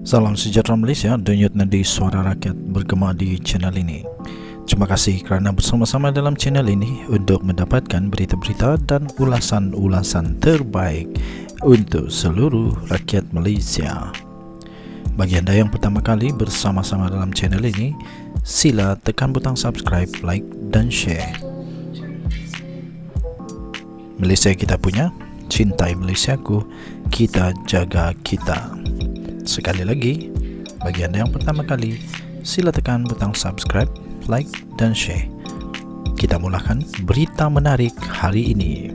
Salam sejahtera Malaysia, denyut nadi suara rakyat bergema di channel ini. Terima kasih kerana bersama-sama dalam channel ini untuk mendapatkan berita-berita dan ulasan-ulasan terbaik untuk seluruh rakyat Malaysia. Bagi anda yang pertama kali bersama-sama dalam channel ini, sila tekan butang subscribe, like dan share. Malaysia kita punya, cintai Malaysiaku, kita jaga kita. Sekali lagi, bagi anda yang pertama kali, sila tekan butang subscribe, like dan share. Kita mulakan berita menarik hari ini.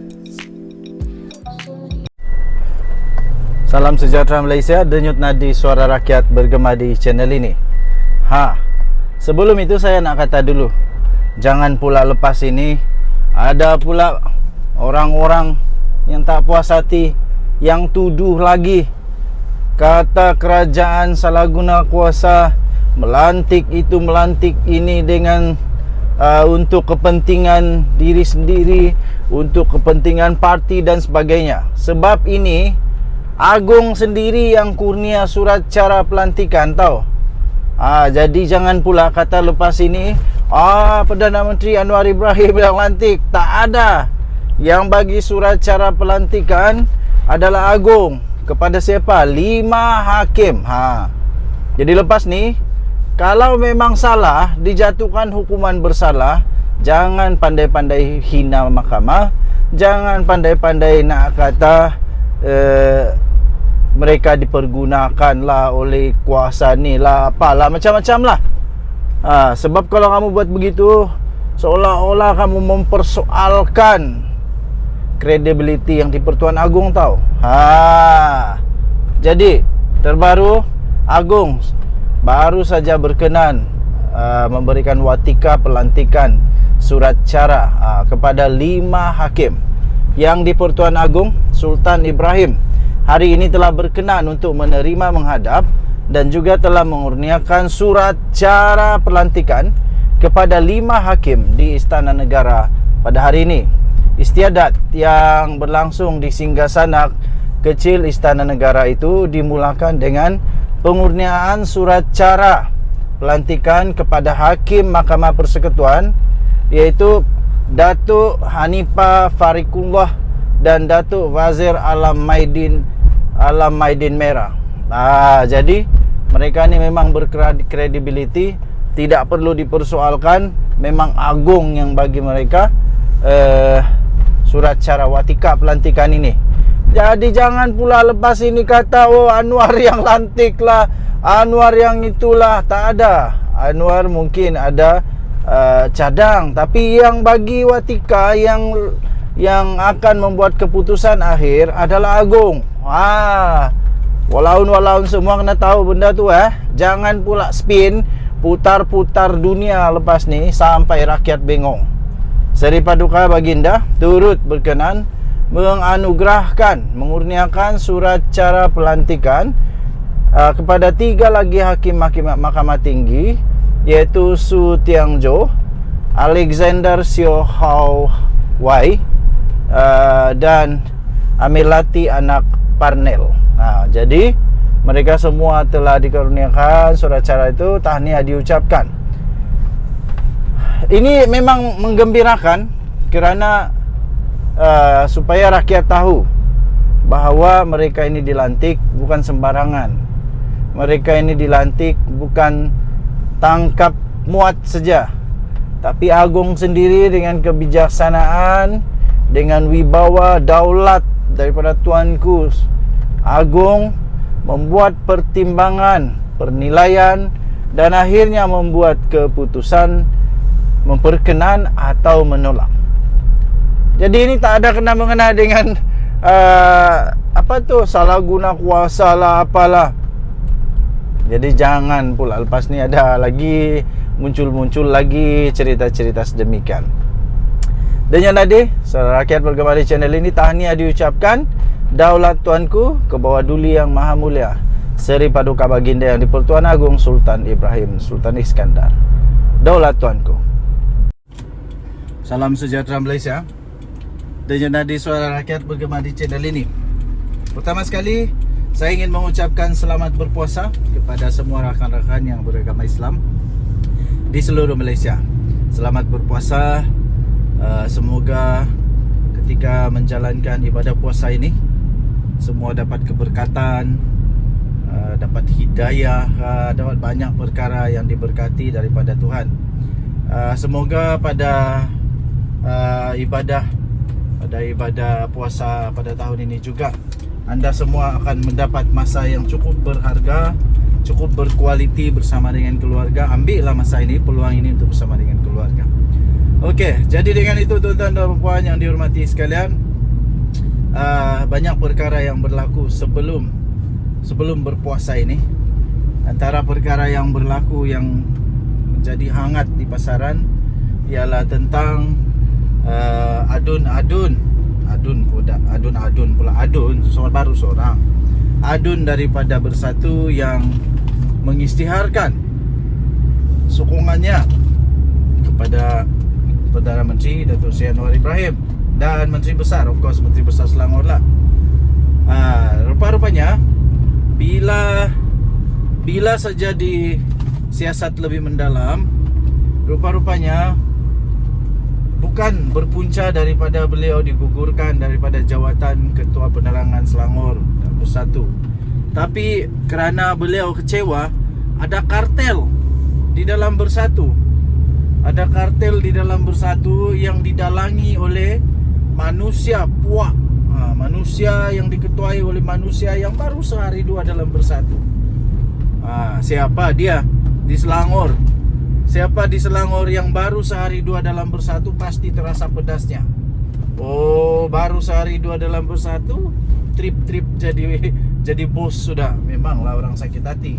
Salam sejahtera Malaysia, denyut nadi suara rakyat bergema di channel ini. Sebelum itu saya nak kata dulu, jangan pula lepas ini ada pula orang-orang yang tak puas hati, yang tuduh lagi kata kerajaan salah guna kuasa, melantik itu melantik ini dengan untuk kepentingan diri sendiri, untuk kepentingan parti dan sebagainya. Sebab ini Agong sendiri yang kurnia surat cara pelantikan tahu. Jadi jangan pula kata lepas ini Perdana Menteri Anwar Ibrahim yang lantik. Tak ada. Yang bagi surat cara pelantikan adalah Agong. Kepada siapa? 5 hakim. Jadi lepas ni, kalau memang salah, dijatuhkan hukuman bersalah, jangan pandai-pandai hina mahkamah. Jangan pandai-pandai nak kata mereka dipergunakan lah oleh kuasa ni lah, apalah, macam-macam lah. Sebab kalau kamu buat begitu, seolah-olah kamu mempersoalkan credibility yang di Pertuan Agong tahu. Jadi terbaru Agong baru saja berkenan memberikan watika pelantikan surat cara kepada 5 hakim yang di Pertuan Agong. Sultan Ibrahim hari ini telah berkenan untuk menerima menghadap dan juga telah mengurniakan surat cara pelantikan kepada 5 hakim di Istana Negara pada hari ini. Istiadat yang berlangsung di Singgasana kecil Istana Negara itu dimulakan dengan pengurniaan surat cara pelantikan kepada Hakim Mahkamah Persekutuan, iaitu Datuk Hanifah Fariqullah dan Datuk Wazir Alam Maidin Merah. Jadi mereka ni memang berkredibiliti, tidak perlu dipersoalkan. Memang Agong yang bagi mereka surat cara watika pelantikan ini. Jadi jangan pula lepas ini kata Anwar yang lantik lah, Anwar yang itulah. Tak ada. Anwar mungkin ada cadang, tapi yang bagi watika, yang akan membuat keputusan akhir adalah Agong. Walaun semua kena tahu benda tu. Jangan pula spin, putar-putar dunia lepas ni sampai rakyat bengong. Seri Paduka Baginda turut berkenan mengurniakan surat cara pelantikan kepada 3 lagi hakim Mahkamah Tinggi, iaitu Su Tiangjo, Alexander Sio Hau Wai dan Amilati Anak Parnel. Jadi mereka semua telah dikaruniakan surat cara itu. Tahniah diucapkan. Ini memang menggembirakan kerana supaya rakyat tahu bahawa mereka ini dilantik bukan sembarangan. Mereka ini dilantik bukan tangkap muat saja, tapi Agong sendiri dengan kebijaksanaan, dengan wibawa daulat daripada tuanku Agong, membuat pertimbangan, penilaian dan akhirnya membuat keputusan memperkenan atau menolak. Jadi ini tak ada kena-mengena dengan salah guna kuasa lah, apalah. Jadi jangan pula lepas ni ada lagi muncul lagi cerita-cerita sedemikian. Dan yang tadi, saudara rakyat bergema di channel ini, tahniah diucapkan. Daulat tuanku, ke bawah duli yang maha mulia Seri Paduka Baginda yang di Pertuan Agong Sultan Ibrahim Sultan Iskandar. Daulat tuanku. Salam sejahtera Malaysia, denyut nadi suara rakyat bergema di channel ini. Pertama sekali, Saya ingin mengucapkan selamat berpuasa kepada semua rakan-rakan yang beragama Islam di seluruh Malaysia. Selamat berpuasa. Semoga ketika menjalankan ibadah puasa ini semua dapat keberkatan, dapat hidayah, dapat banyak perkara yang diberkati daripada Tuhan. Semoga pada ibadah puasa pada tahun ini juga anda semua akan mendapat masa yang cukup berharga, cukup berkualiti bersama dengan keluarga. Ambillah masa ini, peluang ini untuk bersama dengan keluarga. Okey, jadi dengan itu tuan-tuan dan puan yang dihormati sekalian, banyak perkara yang berlaku sebelum berpuasa ini. Antara perkara yang berlaku yang menjadi hangat di pasaran ialah tentang adun daripada Bersatu yang mengisytiharkan sokongannya kepada Perdana Menteri Datuk Seri Anwar Ibrahim dan Menteri Besar, of course Menteri Besar Selangor lah. Rupa-rupanya bila saja disiasat lebih mendalam, rupa-rupanya bukan berpunca daripada beliau digugurkan daripada jawatan Ketua Penerangan Selangor dan Bersatu, tapi kerana beliau kecewa ada kartel di dalam Bersatu. Ada kartel di dalam Bersatu yang didalangi oleh manusia puak, manusia yang diketuai oleh manusia yang baru sehari dua dalam Bersatu. Siapa dia di Selangor? Siapa di Selangor yang baru sehari dua dalam Bersatu pasti terasa pedasnya. Oh, baru sehari dua dalam Bersatu, trip jadi bos sudah. Memanglah orang sakit hati.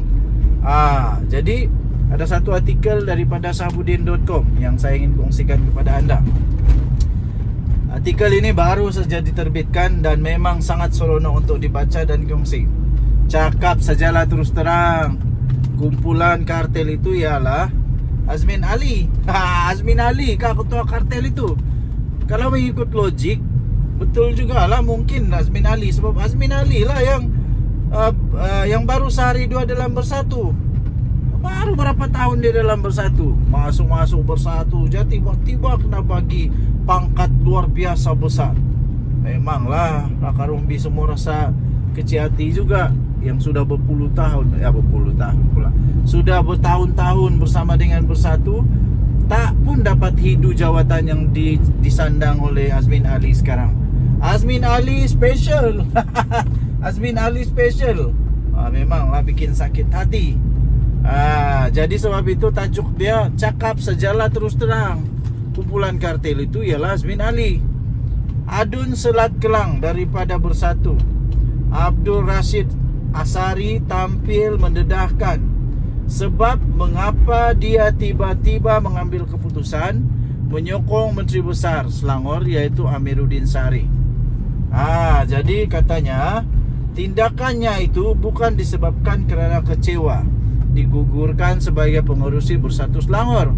Jadi ada satu artikel daripada Sahabudin.com yang saya ingin kongsikan kepada anda. Artikel ini baru saja diterbitkan dan memang sangat seronok untuk dibaca dan kongsi. Cakap sajalah terus terang, kumpulan kartel itu ialah Azmin Ali. Azmin Ali kah ketua kartel itu? Kalau mengikut logik, betul jugalah mungkin Azmin Ali, sebab Azmin Ali lah yang baru sehari dua dalam Bersatu. Baru berapa tahun dia dalam Bersatu, masuk Bersatu, jadi tiba-tiba kena bagi pangkat luar biasa besar. Memanglah Raka Rumbi semua rasa kecil hati juga, yang sudah berpuluh tahun pula, sudah bertahun-tahun bersama dengan Bersatu, tak pun dapat hidu jawatan yang disandang oleh Azmin Ali sekarang. Azmin Ali special. Azmin Ali special. Memanglah bikin sakit hati. Jadi sebab itu tajuk dia cakap sajalah terus terang. Kumpulan kartel itu ialah Azmin Ali. Adun Selat Kelang daripada Bersatu, Abdul Rashid Asari tampil mendedahkan sebab mengapa dia tiba-tiba mengambil keputusan menyokong Menteri Besar Selangor iaitu Amiruddin Sari. Jadi katanya tindakannya itu bukan disebabkan kerana kecewa digugurkan sebagai pengerusi Bersatu Selangor.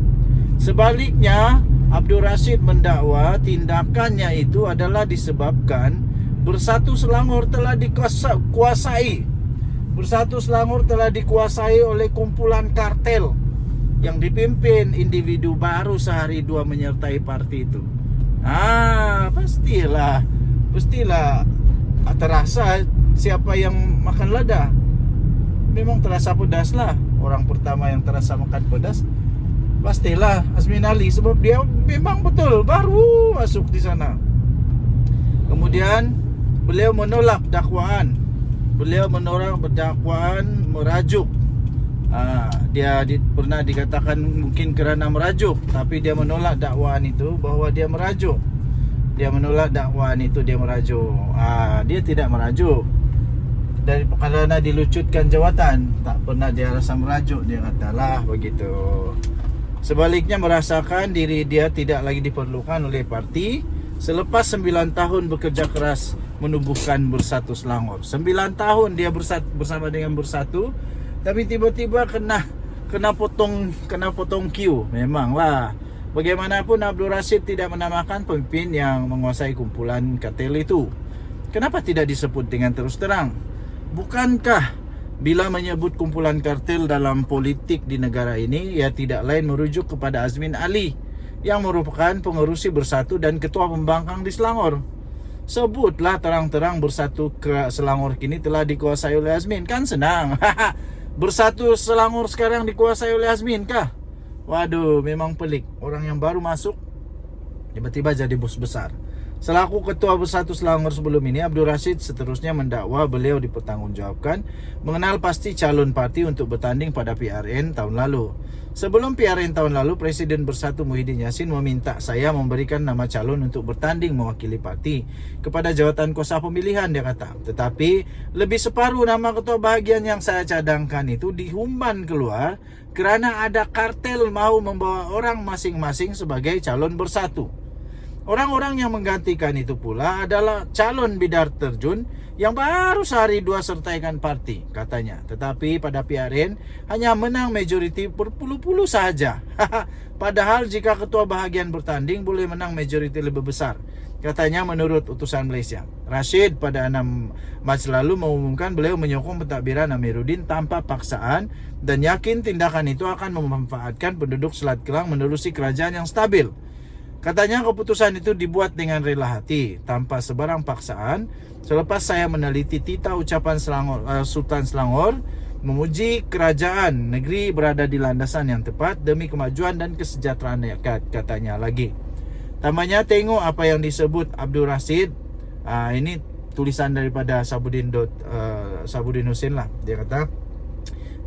Sebaliknya, Abdul Rashid mendakwa tindakannya itu adalah disebabkan Bersatu Selangor telah dikuasai. Bersatu Selangor telah dikuasai oleh kumpulan kartel yang dipimpin individu baru sehari dua menyertai parti itu. Pastilah terasa siapa yang makan lada. Memang terasa pedas lah. Orang pertama yang terasa makan pedas pastilah Azmin Ali, sebab dia memang betul baru masuk di sana. Kemudian beliau menolak dakwaan. Beliau menolak dakwaan merajuk. Dia pernah dikatakan mungkin kerana merajuk, tapi dia menolak dakwaan itu bahawa dia merajuk. Dia menolak dakwaan itu dia merajuk. Dia tidak merajuk. Dari kerana dilucutkan jawatan, tak pernah dia rasa merajuk. Dia katalah begitu. Sebaliknya merasakan diri dia tidak lagi diperlukan oleh parti selepas 9 tahun bekerja keras menubuhkan Bersatu Selangor. 9 tahun dia bersama dengan Bersatu, tapi tiba-tiba kena potong queue. Memanglah. Bagaimanapun Abdul Rashid tidak menamakan pemimpin yang menguasai kumpulan kartel itu. Kenapa tidak disebut dengan terus terang? Bukankah bila menyebut kumpulan kartel dalam politik di negara ini, ia tidak lain merujuk kepada Azmin Ali yang merupakan pengerusi Bersatu dan ketua pembangkang di Selangor. Sebutlah terang-terang Bersatu ke Selangor kini telah dikuasai oleh Azmin. Kan senang. Bersatu Selangor sekarang dikuasai oleh Azmin kah? Waduh, memang pelik. Orang yang baru masuk tiba-tiba jadi bos besar. Selaku ketua Bersatu Selangor sebelum ini, Abdul Rashid seterusnya mendakwa beliau dipertanggungjawabkan mengenal pasti calon parti untuk bertanding pada PRN tahun lalu. Sebelum PRN tahun lalu, Presiden Bersatu Muhyiddin Yassin meminta saya memberikan nama calon untuk bertanding mewakili parti kepada jawatan kuasa pemilihan, dia kata. Tetapi lebih separuh nama ketua bahagian yang saya cadangkan itu dihumban keluar kerana ada kartel mau membawa orang masing-masing sebagai calon Bersatu. Orang-orang yang menggantikan itu pula adalah calon bidar terjun yang baru sehari dua sertaikan parti, katanya. Tetapi pada PRN hanya menang majoriti berpuluh-puluh sahaja. Padahal jika ketua bahagian bertanding boleh menang majoriti lebih besar, katanya menurut utusan Malaysia. Rashid pada 6 Mac lalu mengumumkan beliau menyokong pentadbiran Amiruddin tanpa paksaan dan yakin tindakan itu akan memanfaatkan penduduk Selat Kelang menerusi kerajaan yang stabil. Katanya keputusan itu dibuat dengan rela hati, tanpa sebarang paksaan. Selepas saya meneliti tita ucapan Sultan Selangor memuji kerajaan negeri berada di landasan yang tepat demi kemajuan dan kesejahteraan rakyat, katanya lagi. Tambahnya, tengok apa yang disebut Abdul Rashid. Ini tulisan daripada Sabuddin Husin lah. Dia kata,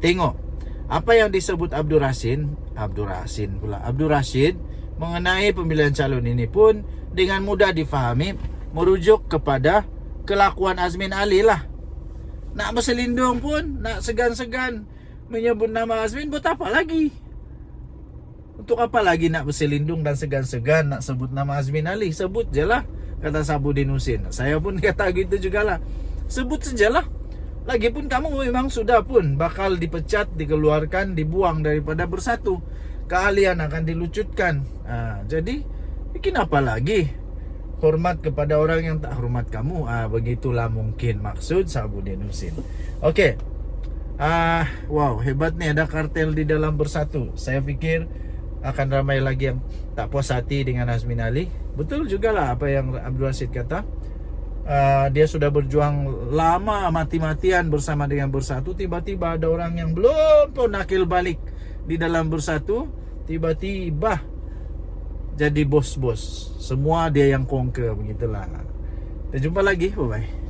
tengok apa yang disebut Abdul Rashid mengenai pemilihan calon ini pun dengan mudah difahami, merujuk kepada kelakuan Azmin Ali lah. Nak berselindung pun, nak segan-segan menyebut nama Azmin, buat apa lagi? Untuk apa lagi nak berselindung dan segan-segan nak sebut nama Azmin Ali? Sebut je lah, kata Sabuddin Husin. Saya pun kata gitu jugalah. Sebut sajalah. Lagipun kamu memang sudah pun bakal dipecat, dikeluarkan, dibuang daripada Bersatu. Keahlian akan dilucutkan. Jadi bikin apa lagi? Hormat kepada orang yang tak hormat kamu. Begitulah mungkin maksud Sabuddin Husin. Okey. Wow, hebat nih ada kartel di dalam Bersatu. Saya fikir akan ramai lagi yang tak puas hati dengan Azmin Ali. Betul jugalah apa yang Abdul Rashid kata. Dia sudah berjuang lama mati-matian bersama dengan Bersatu. Tiba-tiba ada orang yang belum pun nakil balik di dalam Bersatu, tiba-tiba jadi bos-bos. Semua dia yang conquer, begitulah. Kita jumpa lagi, bye-bye.